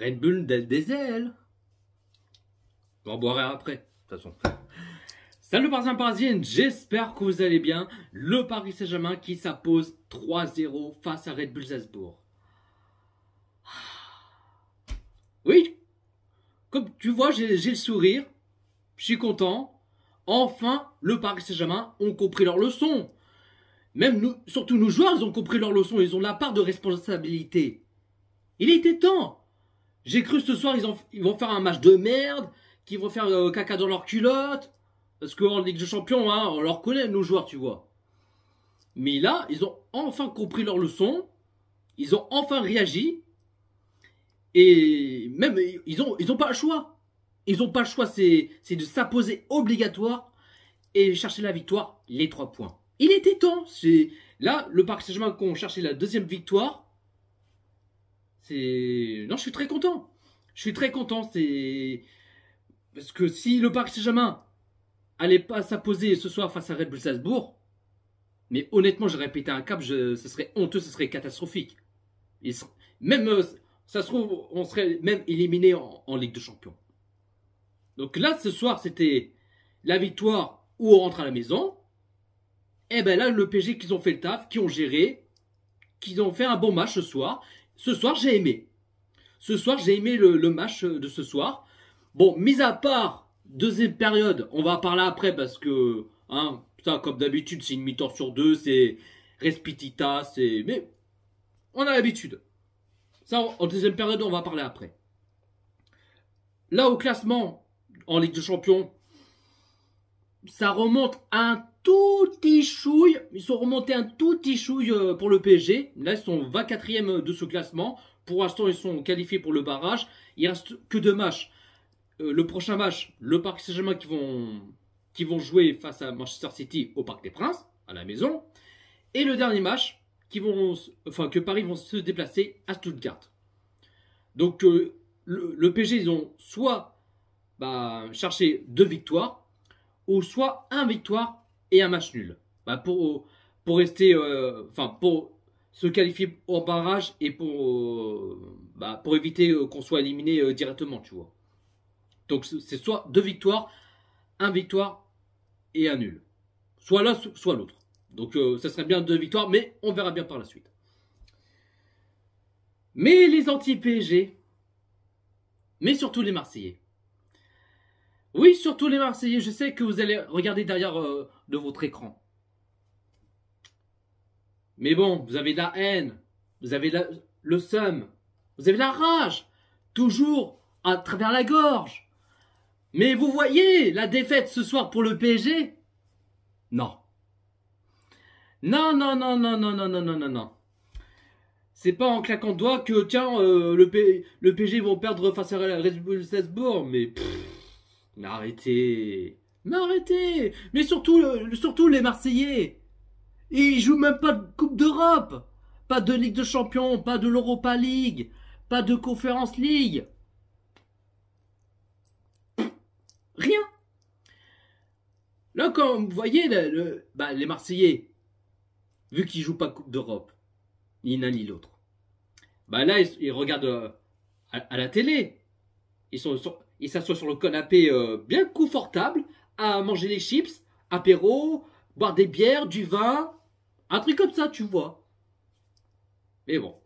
Red Bull des ailes. On en boira après, de toute façon. Salut Parisiens parisiennes, j'espère que vous allez bien. Le Paris Saint-Germain qui s'impose 3-0 face à Red Bull Salzbourg. Oui, comme tu vois, j'ai le sourire. Je suis content. Enfin, le Paris Saint-Germain ont compris leur leçon. Même nous, surtout nos joueurs, ils ont compris leur leçon. Ils ont la part de responsabilité. Il était temps. J'ai cru ce soir, ils vont faire un match de merde, qu'ils vont faire caca dans leur culotte. Parce qu'en Ligue des Champions, hein, on leur connaît, nos joueurs, tu vois. Mais là, ils ont enfin compris leur leçon. Ils ont enfin réagi. Et même, ils ont pas le choix. Ils n'ont pas le choix, c'est de s'imposer obligatoire et chercher la victoire, les 3 points. Il était temps. Là, le Paris Saint-Germain, quand on cherchait la deuxième victoire, non, je suis très content. Je suis très content. Parce que si le Paris Saint-Germain allait pas s'imposer ce soir face à Red Bull Salzbourg, mais honnêtement, j'aurais pété un câble, ce serait honteux, ce serait catastrophique. Même, ça se trouve, on serait même éliminé en Ligue des Champions. Donc là, ce soir, c'était la victoire où on rentre à la maison. Et ben là, le PSG qu'ils ont fait le taf, qui ont géré, qui ont fait un bon match ce soir. Ce soir, j'ai aimé. Ce soir, j'ai aimé le match de ce soir. Bon, mis à part deuxième période, on va en parler après parce que, hein, ça, comme d'habitude, c'est une mi-temps sur 2, c'est respitita, mais on a l'habitude. Ça, en deuxième période, on va parler après. Là, au classement, en Ligue des Champions, ça remonte un tout petit chouille. Ils sont remontés un tout petit chouille pour le PSG. Là, ils sont 24e de ce classement. Pour l'instant, ils sont qualifiés pour le barrage. Il reste que 2 matchs. Le prochain match, le Paris Saint-Germain qui vont jouer face à Manchester City au Parc des Princes, à la maison. Et le dernier match, que Paris vont se déplacer à Stuttgart. Donc, le PSG, ils ont soit cherché 2 victoires, ou soit 1 victoire et un match nul. Pour rester, pour se qualifier en barrage et pour éviter qu'on soit éliminé directement, tu vois. Donc c'est soit 2 victoires, 1 victoire et un nul. Soit l'un, soit l'autre. Donc ça serait bien 2 victoires, mais on verra bien par la suite. Mais les anti-PSG, mais surtout les Marseillais. Oui, surtout les Marseillais, je sais que vous allez regarder derrière de votre écran. Mais bon, vous avez de la haine, vous avez le seum, vous avez la rage, toujours à travers la gorge. Mais vous voyez la défaite ce soir pour le PSG? Non. Non, non, non, non, non, non, non, non, non, non. C'est pas en claquant de doigts que, tiens, le PSG vont perdre face à Red Bull Salzbourg, mais... Mais arrêtez. Mais arrêtez. Mais surtout les Marseillais. Ils jouent même pas de Coupe d'Europe. Pas de Ligue de Champions, pas de l'Europa League, pas de Conference League. Rien. Là, quand vous voyez les Marseillais, vu qu'ils jouent pas Coupe d'Europe, ni l'un ni l'autre, là, ils regardent à la télé. Ils s'assoient sur le canapé bien confortable à manger les chips, apéro, boire des bières, du vin, un truc comme ça, tu vois. Mais bon.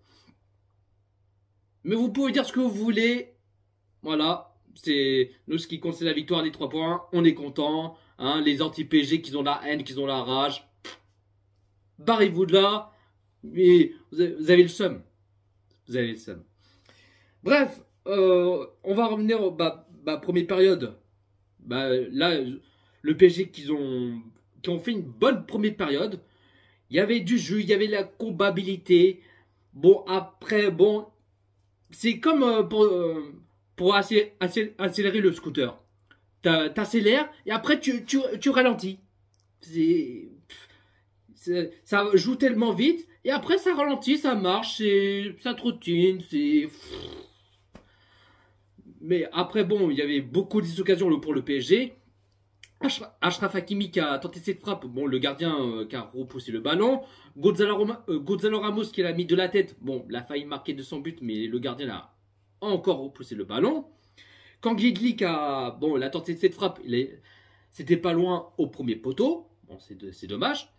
Mais vous pouvez dire ce que vous voulez. Voilà. Nous, ce qui compte, c'est la victoire des 3 points. On est content. Hein, les anti-PG qui ont la haine, qui ont la rage. Barrez-vous de là. Mais vous avez le seum. Vous avez le seum. Bref. On va revenir première période. Là, le PSG qui ont fait une bonne première période. Il y avait du jeu, il y avait la combabilité. Bon, après, bon, c'est comme pour accélérer le scooter. T'accélères et après tu ralentis. Ça joue tellement vite et après ça ralentit, ça marche, ça trottine, Mais après, bon, il y avait beaucoup d'occasions pour le PSG. Achraf Hakimi qui a tenté cette frappe. Bon, le gardien qui a repoussé le ballon. Gonzalo Ramos qui l'a mis de la tête. Bon, il a failli marquer de son but, mais le gardien l'a encore repoussé le ballon. Quand Glick a... Bon, il a tenté cette frappe, c'était pas loin au premier poteau. Bon, c'est dommage.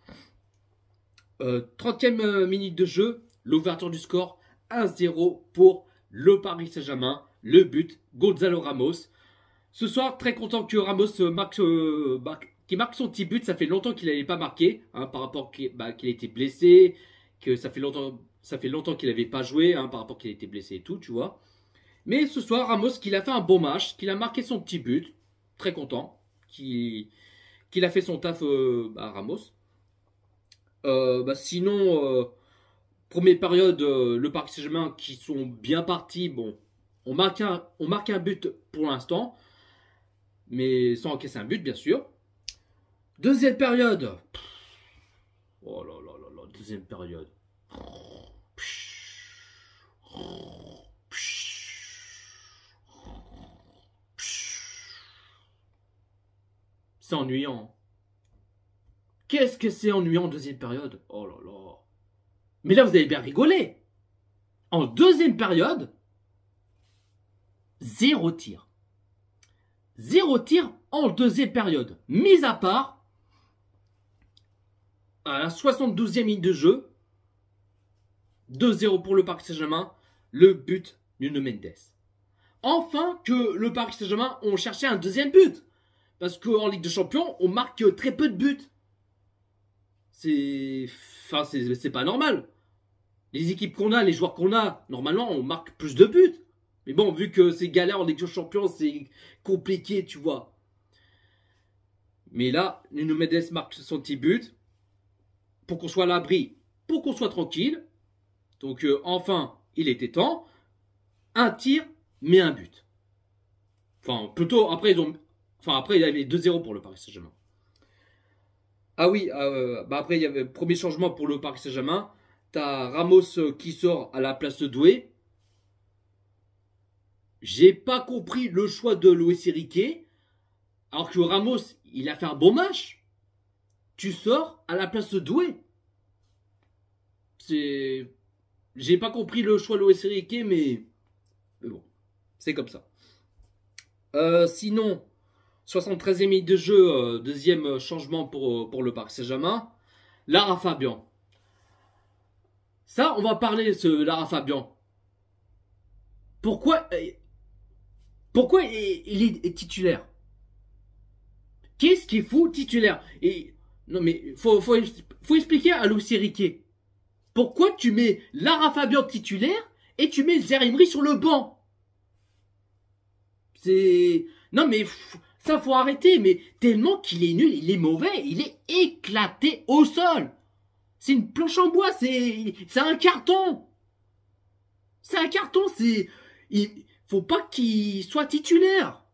30e minute de jeu, l'ouverture du score, 1-0 pour le Paris Saint-Germain. Le but, Gonzalo Ramos. Ce soir, très content que Ramos qui marque son petit but. Ça fait longtemps qu'il n'avait pas marqué, hein, par rapport qu'il était blessé, que ça fait longtemps qu'il n'avait pas joué, hein, par rapport qu'il était blessé et tout, tu vois. Mais ce soir, Ramos, qu'il a fait un bon match, qu'il a marqué son petit but, très content, qu'il a fait son taf, Ramos. Sinon, première période, le Paris Saint-Germain qui sont bien partis, bon, on marque un but pour l'instant, mais sans encaisser un but, bien sûr. Deuxième période. Oh là là là là, deuxième période. C'est ennuyant. Qu'est-ce que c'est ennuyant en deuxième période? Oh là là. Mais là, vous avez bien rigolé. En deuxième période, 0 tir. 0 tir en deuxième période. Mis à part, à la 72e minute de jeu, 2-0 pour le Paris Saint-Germain, le but Nuno Mendes. Enfin que le Paris Saint-Germain ont cherché un deuxième but. Parce qu'en Ligue des Champions, on marque très peu de buts. C'est pas normal. Les équipes qu'on a, les joueurs qu'on a, normalement, on marque plus de buts. Mais bon, vu que c'est galère en Ligue des Champions, c'est compliqué, tu vois. Mais là, Nuno Mendes marque son petit but. Pour qu'on soit à l'abri, pour qu'on soit tranquille. Donc, enfin, il était temps. Un tir, mais un but. Enfin, plutôt, après, il y avait 2-0 pour le Paris Saint-Germain. Ah oui, après, il y avait le premier changement pour le Paris Saint-Germain. T'as Ramos qui sort à la place de Doué. J'ai pas compris le choix de Luis Enrique. Alors que Ramos, il a fait un bon match. Tu sors à la place de Doué. J'ai pas compris le choix de Luis Enrique, mais bon, c'est comme ça. Sinon, 73e minute de jeu, deuxième changement pour le Paris Saint-Germain. Lara Fabian. Ça, on va parler de ce Lara Fabian. Pourquoi il est titulaire? Qu'est-ce qu'il fout titulaire? Non mais faut expliquer à Luis Enrique. Pourquoi tu mets Lara Fabian titulaire et tu mets Zaïre Emery sur le banc? Non mais ça faut arrêter, mais tellement qu'il est nul, il est mauvais, il est éclaté au sol. C'est une planche en bois, c'est un carton. C'est un carton, il faut pas qu'il soit titulaire.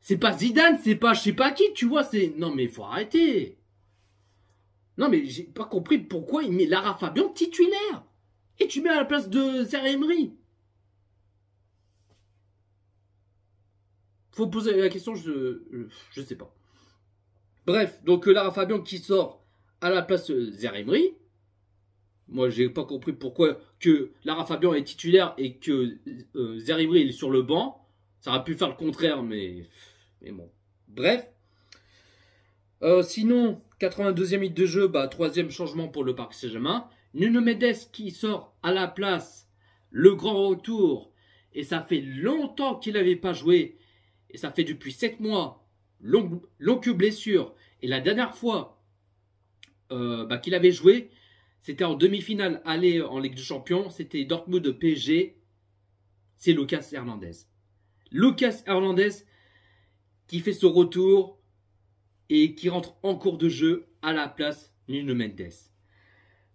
C'est pas Zidane, c'est pas je sais pas qui, tu vois, non mais faut arrêter. Non mais j'ai pas compris pourquoi il met Lara Fabian titulaire. Et tu mets à la place de Zaïre Emery. Faut poser la question, je sais pas. Bref, donc Lara Fabian qui sort à la place de Zaïre Emery. Moi, j'ai pas compris pourquoi que Lara Fabian est titulaire et que Zaïre Emery est sur le banc. Ça aurait pu faire le contraire, mais bon. Bref. Sinon, 82e minute de jeu, troisième changement pour le Paris Saint-Germain. Nuno Mendes qui sort à la place, le grand retour. Et ça fait longtemps qu'il n'avait pas joué. Et ça fait depuis 7 mois, longue blessure. Et la dernière fois qu'il avait joué, c'était en demi-finale aller en Ligue des Champions. C'était Dortmund PSG. C'est Lucas Hernandez. Lucas Hernandez qui fait ce retour et qui rentre en cours de jeu à la place Nuno Mendes.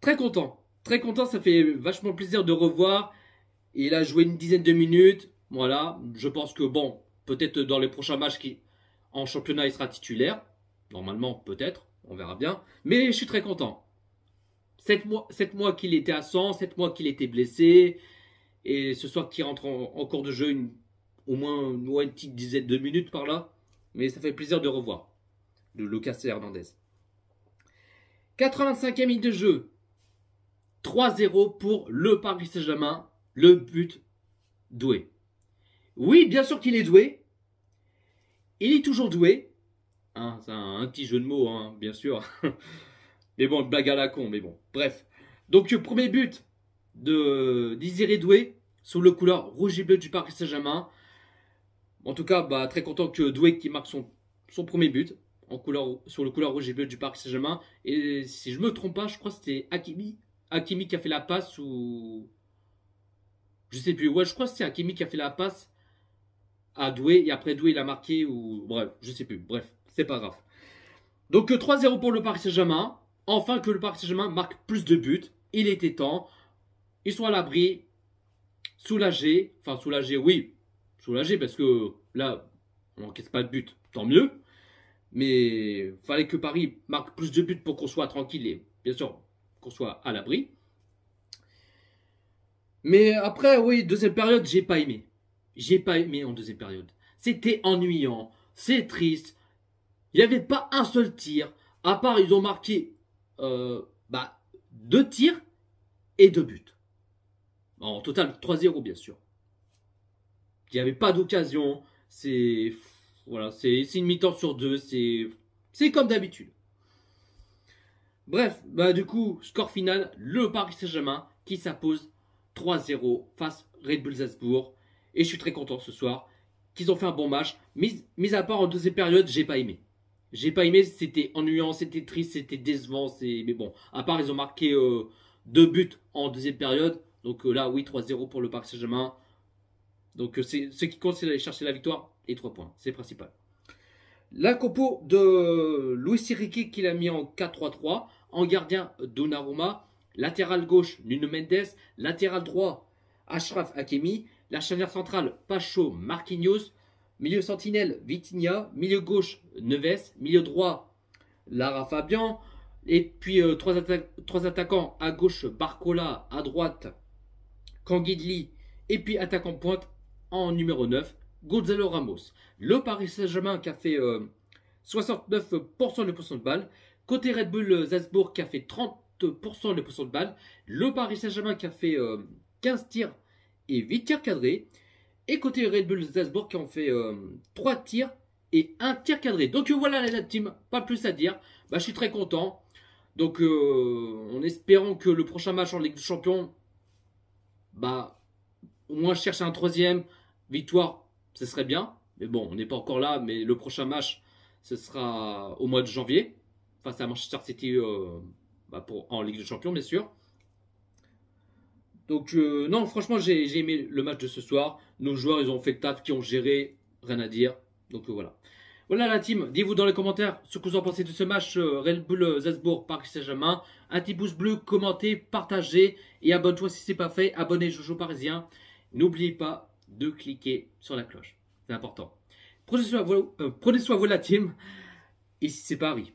Très content. Très content, ça fait vachement plaisir de revoir. Il a joué une dizaine de minutes. Voilà, je pense que bon, peut-être dans les prochains matchs en championnat, il sera titulaire. Normalement, peut-être, on verra bien. Mais je suis très content. 7 mois qu'il était à 100, 7 mois qu'il était blessé. Et ce soir qu'il rentre en cours de jeu, au moins une petite dizaine de minutes par là. Mais ça fait plaisir de revoir. De Lucas Hernandez. 85e minute de jeu. 3-0 pour le Paris Saint-Germain. Le but doué. Oui, bien sûr qu'il est doué. Il est toujours doué. Hein, c'est un petit jeu de mots, hein, bien sûr. Mais bon, blague à la con, mais bon. Bref. Donc, premier but de Désiré Doué sous le couleur rouge et bleu du Paris Saint-Germain. En tout cas, bah, très content que Doué qui marque son premier but en couleur, sur le couleur rouge et bleu du Paris Saint-Germain. Et si je me trompe pas, je crois que c'était Hakimi. Hakimi qui a fait la passe ou... Je sais plus. Ouais, je crois que c'est Hakimi qui a fait la passe à Doué. Et après Doué, il a marqué ou... Bref, je sais plus. Bref, c'est pas grave. Donc 3-0 pour le Paris Saint-Germain. Enfin que le Paris Saint-Germain marque plus de buts. Il était temps. Ils sont à l'abri. Soulagés. Enfin, soulagés, oui. Soulagés parce que là, on n'encaisse pas de but. Tant mieux. Mais fallait que Paris marque plus de buts pour qu'on soit tranquille et bien sûr qu'on soit à l'abri. Mais après, oui, deuxième période, j'ai pas aimé. J'ai pas aimé en deuxième période. C'était ennuyant. C'est triste. Il n'y avait pas un seul tir. À part, ils ont marqué 2 tirs et 2 buts. En total, 3-0, bien sûr. Il n'y avait pas d'occasion. C'est voilà, c'est une mi-temps sur 2. C'est comme d'habitude. Bref, bah du coup, score final, le Paris Saint-Germain qui s'impose 3-0 face Red Bull Salzbourg. Et je suis très content ce soir qu'ils ont fait un bon match. Mis à part en deuxième période, j'ai pas aimé. J'ai pas aimé, c'était ennuyant, c'était triste, c'était décevant. Mais bon, à part ils ont marqué 2 buts en deuxième période. Donc là, oui, 3-0 pour le Paris Saint-Germain. Donc ce qui compte, c'est d'aller chercher la victoire et 3 points. C'est principal. La compo de Luis Enrique qu'il a mis en 4-3-3. En gardien, Donnarumma. Latéral gauche, Nuno Mendes. Latéral droit, Achraf Hakimi. La charnière centrale, Pacho Marquinhos. Milieu sentinelle, Vitinha. Milieu gauche, Neves. Milieu droit, Lara Fabian. Et puis 3 attaquants à gauche, Barcola. À droite, Canguilhi. Et puis attaquant pointe en numéro 9, Gonzalo Ramos. Le Paris Saint-Germain qui a fait 69% de pourcent de balle. Côté Red Bull Salzbourg qui a fait 30% de pourcent de balle. Le Paris Saint-Germain qui a fait 15 tirs et 8 tirs cadrés. Et côté Red Bull Salzbourg qui ont fait 3 tirs et 1 tir cadré. Donc voilà la team, pas plus à dire. Bah, je suis très content. Donc en espérant que le prochain match en Ligue des Champions, bah, au moins chercher un troisième victoire, ce serait bien. Mais bon, on n'est pas encore là. Mais le prochain match, ce sera au mois de janvier, face à Manchester City en Ligue des Champions, bien sûr. Donc non, franchement, j'ai aimé le match de ce soir. Nos joueurs, ils ont fait le taf, qui ont géré, rien à dire. Donc voilà. Voilà la team, dites-vous dans les commentaires ce que vous en pensez de ce match Red Bull Salzbourg Paris Saint-Germain. Un petit pouce bleu, commentez, partagez et abonne-toi si ce n'est pas fait. Abonnez Jojo Parisien. N'oubliez pas de cliquer sur la cloche. C'est important. Prenez soin de vous la team. Ici c'est Paris.